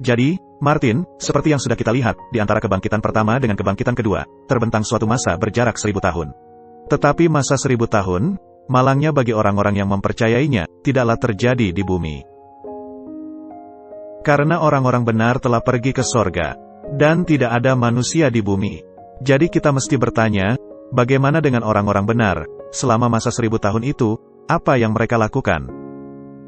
Jadi, Martin, seperti yang sudah kita lihat, di antara kebangkitan pertama dengan kebangkitan kedua, terbentang suatu masa berjarak 1000 tahun. Tetapi masa 1000 tahun, malangnya bagi orang-orang yang mempercayainya, tidaklah terjadi di bumi. Karena orang-orang benar telah pergi ke sorga, dan tidak ada manusia di bumi. Jadi kita mesti bertanya, bagaimana dengan orang-orang benar, selama masa 1000 tahun itu, apa yang mereka lakukan?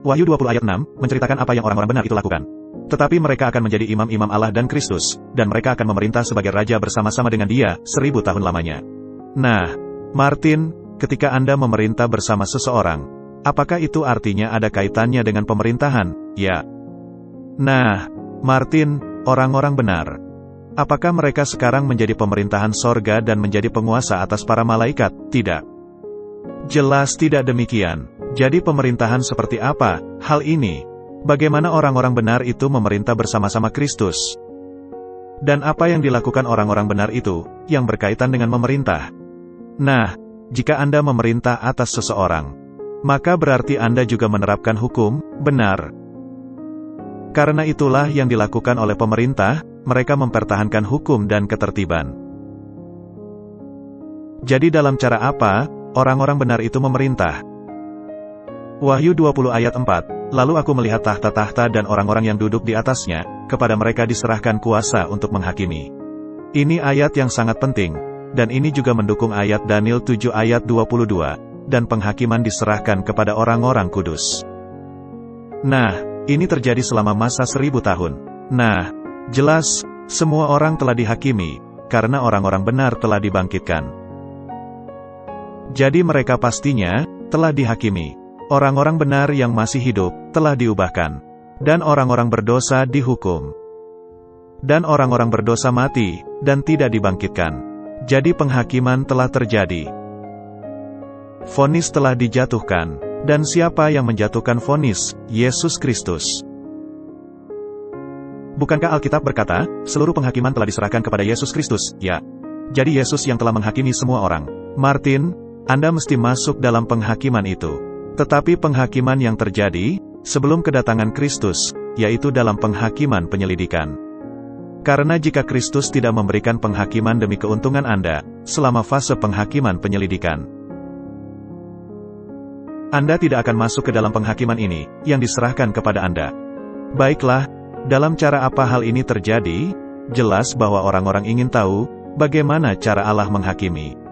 Wahyu 20 ayat 6, menceritakan apa yang orang-orang benar itu lakukan. Tetapi mereka akan menjadi imam-imam Allah dan Kristus, dan mereka akan memerintah sebagai raja bersama-sama dengan Dia, 1000 tahun lamanya. Nah, Martin, ketika Anda memerintah bersama seseorang, apakah itu artinya ada kaitannya dengan pemerintahan? Ya. Nah, Martin, orang-orang benar. Apakah mereka sekarang menjadi pemerintahan sorga dan menjadi penguasa atas para malaikat? Tidak. Jelas tidak demikian. Jadi pemerintahan seperti apa, hal ini? Bagaimana orang-orang benar itu memerintah bersama-sama Kristus? Dan apa yang dilakukan orang-orang benar itu, yang berkaitan dengan memerintah? Nah, jika Anda memerintah atas seseorang, maka berarti Anda juga menerapkan hukum, benar. Karena itulah yang dilakukan oleh pemerintah, mereka mempertahankan hukum dan ketertiban. Jadi dalam cara apa, orang-orang benar itu memerintah? Wahyu 20 ayat 4, lalu aku melihat tahta-tahta dan orang-orang yang duduk di atasnya, kepada mereka diserahkan kuasa untuk menghakimi. Ini ayat yang sangat penting, dan ini juga mendukung ayat Daniel 7 ayat 22, dan penghakiman diserahkan kepada orang-orang kudus. Nah, ini terjadi selama masa 1000 tahun. Nah, jelas, semua orang telah dihakimi, karena orang-orang benar telah dibangkitkan. Jadi mereka pastinya, telah dihakimi. Orang-orang benar yang masih hidup, telah diubahkan. Dan orang-orang berdosa dihukum. Dan orang-orang berdosa mati, dan tidak dibangkitkan. Jadi penghakiman telah terjadi. Vonis telah dijatuhkan. Dan siapa yang menjatuhkan vonis? Yesus Kristus. Bukankah Alkitab berkata, seluruh penghakiman telah diserahkan kepada Yesus Kristus? Ya. Jadi Yesus yang telah menghakimi semua orang. Martin, Anda mesti masuk dalam penghakiman itu. Tetapi penghakiman yang terjadi, sebelum kedatangan Kristus, yaitu dalam penghakiman penyelidikan. Karena jika Kristus tidak memberikan penghakiman demi keuntungan Anda, selama fase penghakiman penyelidikan, Anda tidak akan masuk ke dalam penghakiman ini, yang diserahkan kepada Anda. Baiklah, dalam cara apa hal ini terjadi? Jelas bahwa orang-orang ingin tahu, bagaimana cara Allah menghakimi.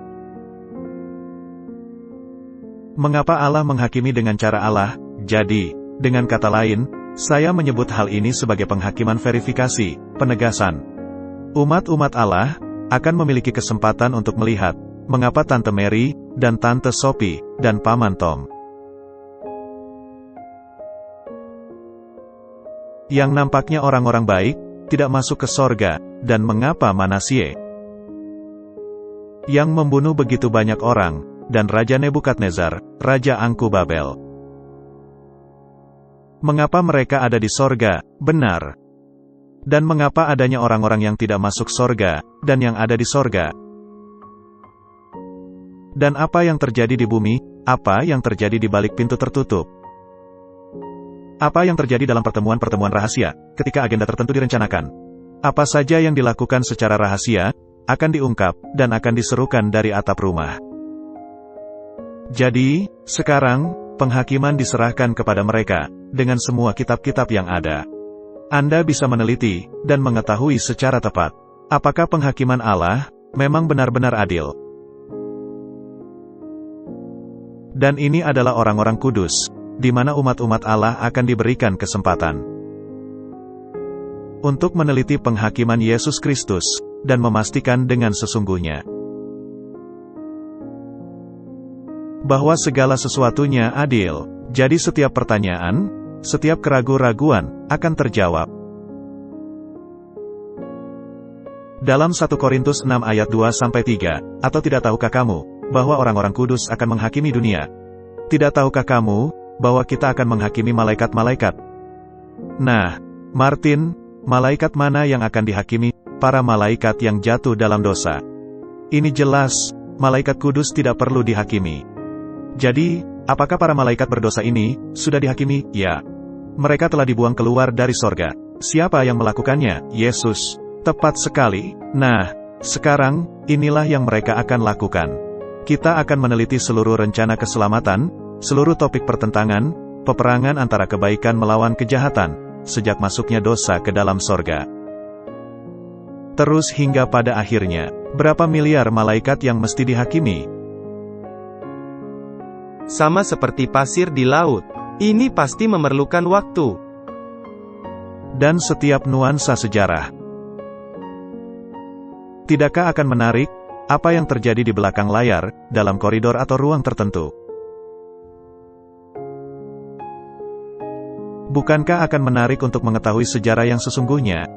Mengapa Allah menghakimi dengan cara Allah? Jadi, dengan kata lain, saya menyebut hal ini sebagai penghakiman verifikasi, penegasan. Umat-umat Allah, akan memiliki kesempatan untuk melihat, mengapa Tante Mary, dan Tante Sophie, dan Paman Tom, yang nampaknya orang-orang baik, tidak masuk ke sorga, dan mengapa Manasye, yang membunuh begitu banyak orang, dan Raja Nebukadnezar, Raja Angku Babel, mengapa mereka ada di sorga, benar? Dan mengapa adanya orang-orang yang tidak masuk sorga, dan yang ada di sorga? Dan apa yang terjadi di bumi? Apa yang terjadi di balik pintu tertutup? Apa yang terjadi dalam pertemuan-pertemuan rahasia, ketika agenda tertentu direncanakan? Apa saja yang dilakukan secara rahasia, akan diungkap, dan akan diserukan dari atap rumah. Jadi, sekarang, penghakiman diserahkan kepada mereka, dengan semua kitab-kitab yang ada. Anda bisa meneliti, dan mengetahui secara tepat, apakah penghakiman Allah, memang benar-benar adil. Dan ini adalah orang-orang kudus, di mana umat-umat Allah akan diberikan kesempatan untuk meneliti penghakiman Yesus Kristus, dan memastikan dengan sesungguhnya bahwa segala sesuatunya adil. Jadi setiap pertanyaan, setiap keraguan-raguan, akan terjawab. Dalam 1 Korintus 6 ayat 2-3, atau tidak tahukah kamu, bahwa orang-orang kudus akan menghakimi dunia? Tidak tahukah kamu, bahwa kita akan menghakimi malaikat-malaikat? Nah, Martin, malaikat mana yang akan dihakimi? Para malaikat yang jatuh dalam dosa. Ini jelas, malaikat kudus tidak perlu dihakimi. Jadi, apakah para malaikat berdosa ini sudah dihakimi? Ya. Mereka telah dibuang keluar dari sorga. Siapa yang melakukannya? Yesus. Tepat sekali. Nah, sekarang, inilah yang mereka akan lakukan. Kita akan meneliti seluruh rencana keselamatan, seluruh topik pertentangan, peperangan antara kebaikan melawan kejahatan, sejak masuknya dosa ke dalam sorga. Terus hingga pada akhirnya, berapa miliar malaikat yang mesti dihakimi? Sama seperti pasir di laut. Ini pasti memerlukan waktu. Dan setiap nuansa sejarah. Tidakkah akan menarik, apa yang terjadi di belakang layar, dalam koridor atau ruang tertentu? Bukankah akan menarik untuk mengetahui sejarah yang sesungguhnya?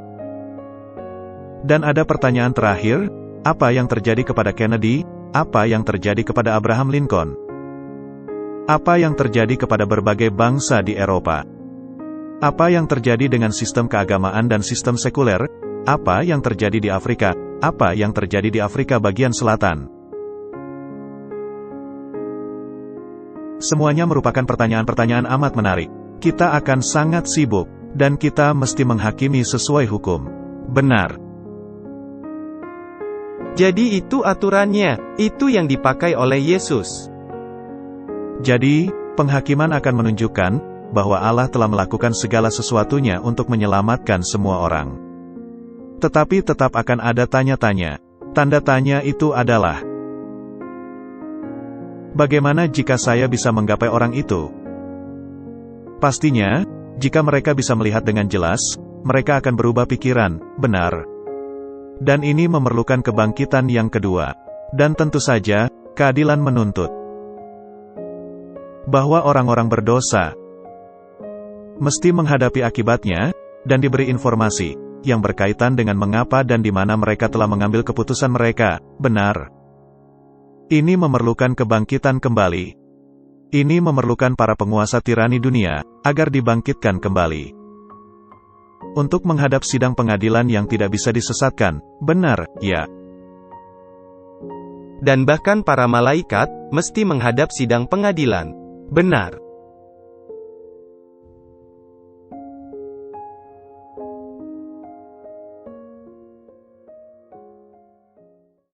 Dan ada pertanyaan terakhir, apa yang terjadi kepada Kennedy? Apa yang terjadi kepada Abraham Lincoln? Apa yang terjadi kepada berbagai bangsa di Eropa? Apa yang terjadi dengan sistem keagamaan dan sistem sekuler? Apa yang terjadi di Afrika? Apa yang terjadi di Afrika bagian selatan? Semuanya merupakan pertanyaan-pertanyaan amat menarik. Kita akan sangat sibuk, dan kita mesti menghakimi sesuai hukum. Benar. Jadi itu aturannya, itu yang dipakai oleh Yesus. Jadi, penghakiman akan menunjukkan bahwa Allah telah melakukan segala sesuatunya untuk menyelamatkan semua orang. Tetapi tetap akan ada tanya-tanya. Tanda tanya itu adalah, bagaimana jika saya bisa menggapai orang itu? Pastinya, jika mereka bisa melihat dengan jelas, mereka akan berubah pikiran, benar. Dan ini memerlukan kebangkitan yang kedua. Dan tentu saja, keadilan menuntut bahwa orang-orang berdosa mesti menghadapi akibatnya, dan diberi informasi yang berkaitan dengan mengapa dan di mana mereka telah mengambil keputusan mereka, benar. Ini memerlukan kebangkitan kembali. Ini memerlukan para penguasa tirani dunia, agar dibangkitkan kembali. Untuk menghadap sidang pengadilan yang tidak bisa disesatkan, benar, ya. Dan bahkan para malaikat, mesti menghadap sidang pengadilan. Benar.